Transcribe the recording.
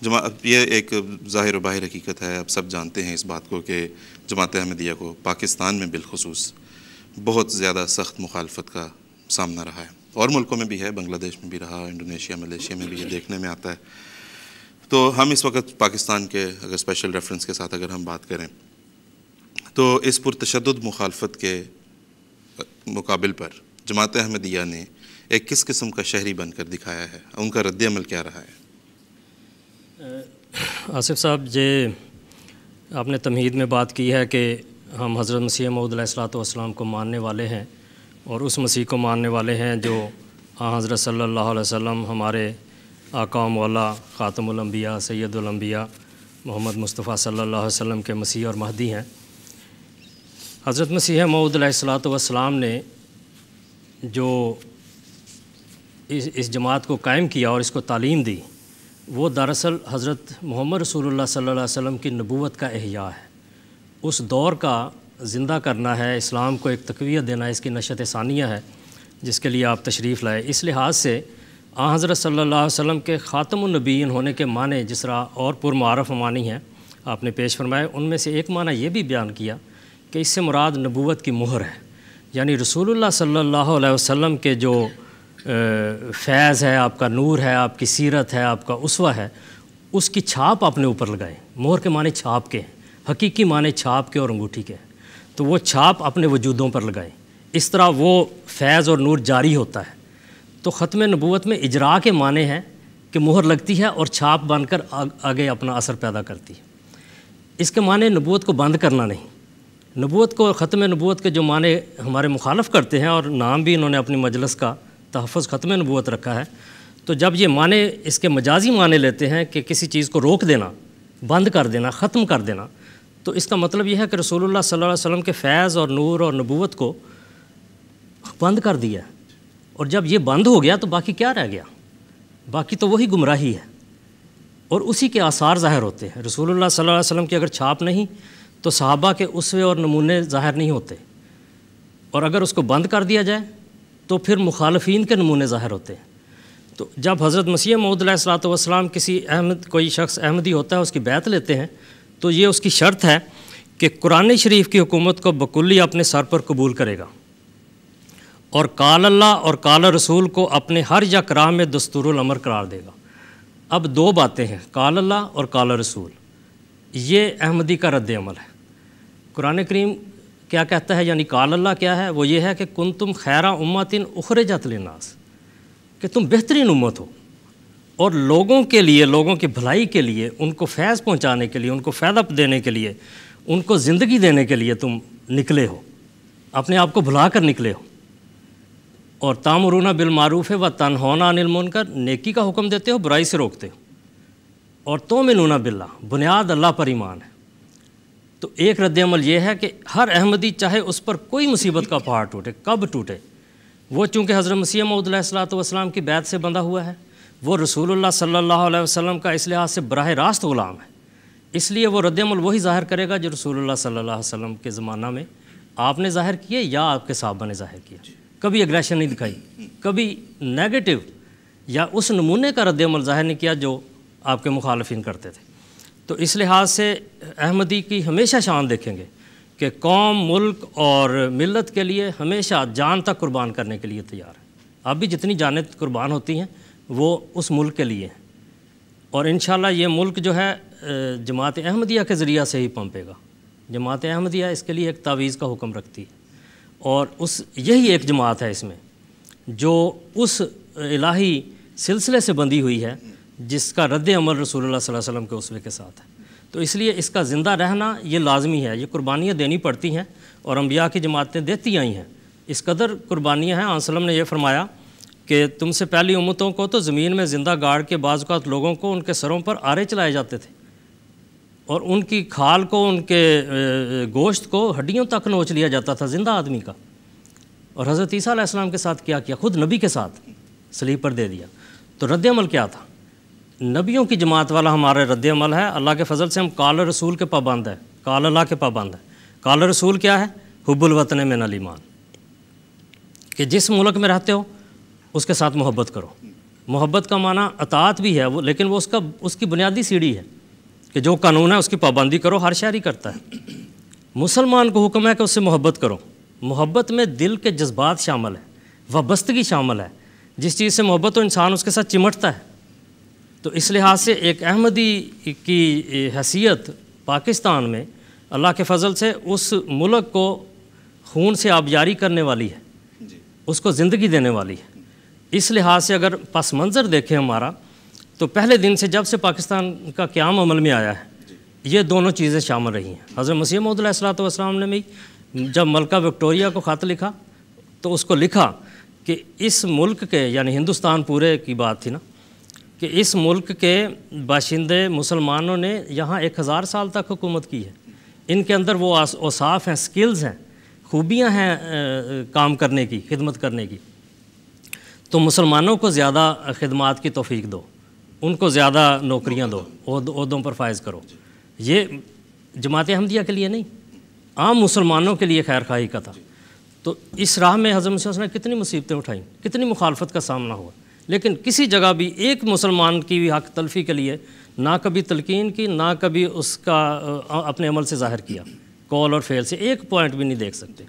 یہ ایک ظاہر و باہر حقیقت ہے، اب سب جانتے ہیں اس بات کو کہ جماعت احمدیہ کو پاکستان میں بالخصوص بہت زیادہ سخت مخالفت کا سامنا رہا ہے، اور ملکوں میں بھی ہے، بنگلہ دیش میں بھی رہا، انڈونیشیا ملیشیا میں بھی یہ دیکھنے میں آتا ہے۔ تو ہم اس وقت پاکستان کے اگر اسپیشل ریفرنس کے ساتھ اگر ہم بات کریں تو اس پرتشدد مخالفت کے مقابل پر جماعت احمدیہ نے ایک کس قسم کا شہری بن کر دکھایا ہے، ان کا رد عمل کیا رہا ہے؟ آصف صاحب، آپ نے تمہید میں بات کی ہے کہ ہم حضرت مسیح موعود علیہ الصلوۃ والسلام کو ماننے والے ہیں، اور اس مسیح کو ماننے والے ہیں جو حضرت صلی اللہ علیہ وسلم ہمارے آقا و مولا خاتم الانبیاء سید الانبیاء محمد مصطفیٰ صلی اللہ علیہ وسلم کے مسیح اور مہدی ہیں۔ حضرت مسیح موعود علیہ الصلوۃ والسلام نے جو اس جماعت کو قائم کیا اور اس کو تعلیم دی، وہ دراصل حضرت محمد رسول اللہ صلی اللہ علیہ وسلم کی نبوت کا احیاء ہے، اس دور کا زندہ کرنا ہے، اسلام کو ایک تقویت دینا ہے، اس کی نشأت ثانیہ ہے جس کے لیے آپ تشریف لائے۔ اس لحاظ سے حضرت صلی اللہ علیہ وسلم کے خاتم النبیین ہونے کے معنی جس طرح اور پرمعارف معنی ہیں آپ نے پیش فرمائے، ان میں سے ایک معنی یہ بھی بیان کیا کہ اس سے مراد نبوت کی مہر ہے، یعنی رسول اللہ صلی اللہ علیہ وسلم کے جو فیض ہے، آپ کا نور ہے، آپ کی سیرت ہے، آپ کا اسوہ ہے، اس کی چھاپ آپ نے اوپر لگائیں۔ مہر کے معنی چھاپ کے ہیں، حقیقی معنی چھاپ کے اور انگوٹھی کے ہیں، تو وہ چھاپ اپنے وجودوں پر لگائیں، اس طرح وہ فیض اور نور جاری ہوتا ہے۔ تو ختم نبوت میں اجراء کے معنی ہے کہ مہر لگتی ہے اور چھاپ بن کر آگے اپنا اثر پیدا کرتی ہے۔ اس کے معنی نبوت کو بند کرنا نہیں۔ نبوت کو، ختم نبوت کے جو معنی ہمارے مخالف کرتے ہیں، اور نام بھی انہوں نے اپنی مجلس کا تحفظ ختم نبوت رکھا ہے، تو جب یہ معنی اس کے مجازی معنی لیتے ہیں کہ کسی چیز کو روک دینا، بند کر دینا، ختم کر دینا، تو اس کا مطلب یہ ہے کہ رسول اللہ صلی اللہ علیہ وسلم کے فیض اور نور اور نبوت کو بند کر دیا، اور جب یہ بند ہو گیا تو باقی کیا رہ گیا؟ باقی تو وہی گمراہی ہے، اور اسی کے آثار ظاہر ہوتے ہیں۔ رسول اللہ صلی اللہ علیہ وسلم کی اگر چھاپ نہیں تو صحابہ کے اسوے اور نمونے ظاہر نہیں ہوتے، اور اگر اس کو بند کر دیا جائے تو پھر مخالفین کے نمونے ظاہر ہوتے ہیں۔ تو جب حضرت مسیح موعود علیہ الصلوۃ والسلام کوئی شخص احمدی ہوتا ہے، اس کی بیعت لیتے ہیں، تو یہ اس کی شرط ہے کہ قرآن شریف کی حکومت کو بکلی اپنے سر پر قبول کرے گا، اور قال اللہ اور قال رسول کو اپنے ہر یک راہ میں دستور الامر قرار دے گا۔ اب دو باتیں ہیں، قال اللہ اور قال رسول، یہ احمدی کا رد عمل ہے۔ قرآن کریم کیا کہتا ہے، یعنی قال اللہ کیا ہے؟ وہ یہ ہے کہ کنتم خیر امۃ اخرجت للناس، کہ تم بہترین امت ہو، اور لوگوں کے لیے، لوگوں کی بھلائی کے لیے، ان کو فیض پہنچانے کے لیے، ان کو فائدہ دینے کے لیے، ان کو زندگی دینے کے لیے تم نکلے ہو، اپنے آپ کو بھلا کر نکلے ہو، اور تامرون بالمعروف و تنہون عن المنکر، نیکی کا حکم دیتے ہو، برائی سے روکتے ہو، اور تؤمنون باللہ، بنیاد اللہ پر ایمان ہے۔ تو ایک رد عمل یہ ہے کہ ہر احمدی چاہے اس پر کوئی مصیبت کا پہاڑ ٹوٹے، کب ٹوٹے، وہ چونکہ حضرت مسیح موعود علیہ الصلوۃ والسلام کی بیعت سے بندھا ہوا ہے، وہ رسول اللہ صلی اللہ علیہ وسلم کا اس لحاظ سے براہ راست غلام ہے، اس لیے وہ رد عمل وہی ظاہر کرے گا جو رسول اللہ صلی اللہ علیہ وسلم کے زمانہ میں آپ نے ظاہر کیے یا آپ کے صحابہ نے ظاہر کیا۔ کبھی اگریشن نہیں دکھائی، کبھی نیگیٹو یا اس نمونے کا رد عمل ظاہر نہیں کیا جو آپ کے مخالفین کرتے تھے۔ تو اس لحاظ سے احمدی کی ہمیشہ شان دیکھیں گے کہ قوم، ملک اور ملت کے لیے ہمیشہ جان تک قربان کرنے کے لیے تیار ہے۔ اب بھی جتنی جانیں قربان ہوتی ہیں وہ اس ملک کے لیے ہیں، اور انشاءاللہ یہ ملک جو ہے جماعت احمدیہ کے ذریعہ سے ہی پنپے گا۔ جماعت احمدیہ اس کے لیے ایک تعویذ کا حکم رکھتی ہے، اور یہی ایک جماعت ہے اس میں جو اس الہی سلسلے سے بندھی ہوئی ہے جس کا رد عمل رسول اللہ صلی اللہ علیہ وسلم کے اسوے کے ساتھ ہے۔ تو اس لیے اس کا زندہ رہنا یہ لازمی ہے، یہ قربانیاں دینی پڑتی ہیں، اور انبیاء کی جماعتیں دیتی آئی ہیں، اس قدر قربانیاں ہیں۔ آن سلم نے یہ فرمایا کہ تم سے پہلی امتوں کو تو زمین میں زندہ گاڑ کے بعض اوقات لوگوں کو ان کے سروں پر آرے چلائے جاتے تھے، اور ان کی کھال کو، ان کے گوشت کو ہڈیوں تک نوچ لیا جاتا تھا زندہ آدمی کا، اور حضرت عیسیٰ علیہ السلام کے ساتھ کیا خود نبی کے ساتھ صلیب پر دے دیا۔ تو رد عمل کیا تھا؟ نبیوں کی جماعت والا ہمارا رد عمل ہے۔ اللہ کے فضل سے ہم قال رسول کے پابند ہیں، قال اللہ کے پابند ہیں۔ قال رسول کیا ہے؟ حب الوطن من الایمان، کہ جس ملک میں رہتے ہو اس کے ساتھ محبت کرو، محبت کا معنی اطاعت بھی ہے وہ، لیکن وہ اس کی بنیادی سیڑھی ہے کہ جو قانون ہے اس کی پابندی کرو، ہر شہری کرتا ہے۔ مسلمان کو حکم ہے کہ اس سے محبت کرو۔ محبت میں دل کے جذبات شامل ہیں، وابستگی شامل ہے، جس چیز سے محبت ہو انسان اس کے ساتھ چمٹتا ہے۔ تو اس لحاظ سے ایک احمدی کی حیثیت پاکستان میں اللہ کے فضل سے اس ملک کو خون سے آبیاری کرنے والی ہے، اس کو زندگی دینے والی ہے۔ اس لحاظ سے اگر پس منظر دیکھیں ہمارا، تو پہلے دن سے جب سے پاکستان کا قیام عمل میں آیا ہے، یہ دونوں چیزیں شامل رہی ہیں۔ حضرت مسیح موعود علیہ الصلوۃ والسلام نے بھی جب ملکہ وکٹوریہ کو خط لکھا تو اس کو لکھا کہ اس ملک کے، یعنی ہندوستان پورے کی بات تھی نا، کہ اس ملک کے باشندے مسلمانوں نے یہاں 1000 سال تک حکومت کی ہے، ان کے اندر وہ اوصاف ہیں، سکلز ہیں، خوبیاں ہیں کام کرنے کی، خدمت کرنے کی، تو مسلمانوں کو زیادہ خدمات کی توفیق دو، ان کو زیادہ نوکریاں دو، عہدوں پر فائز کرو۔ یہ جماعت احمدیہ کے لیے نہیں، عام مسلمانوں کے لیے خیر خواہی کا تھا۔ تو اس راہ میں حضرت مسیح نے کتنی مصیبتیں اٹھائیں، کتنی مخالفت کا سامنا ہوا، لیکن کسی جگہ بھی ایک مسلمان کی بھی حق تلفی کے لیے نہ کبھی تلقین کی، نہ کبھی اس کا اپنے عمل سے ظاہر کیا، قول اور فعل سے ایک پوائنٹ بھی نہیں دیکھ سکتے۔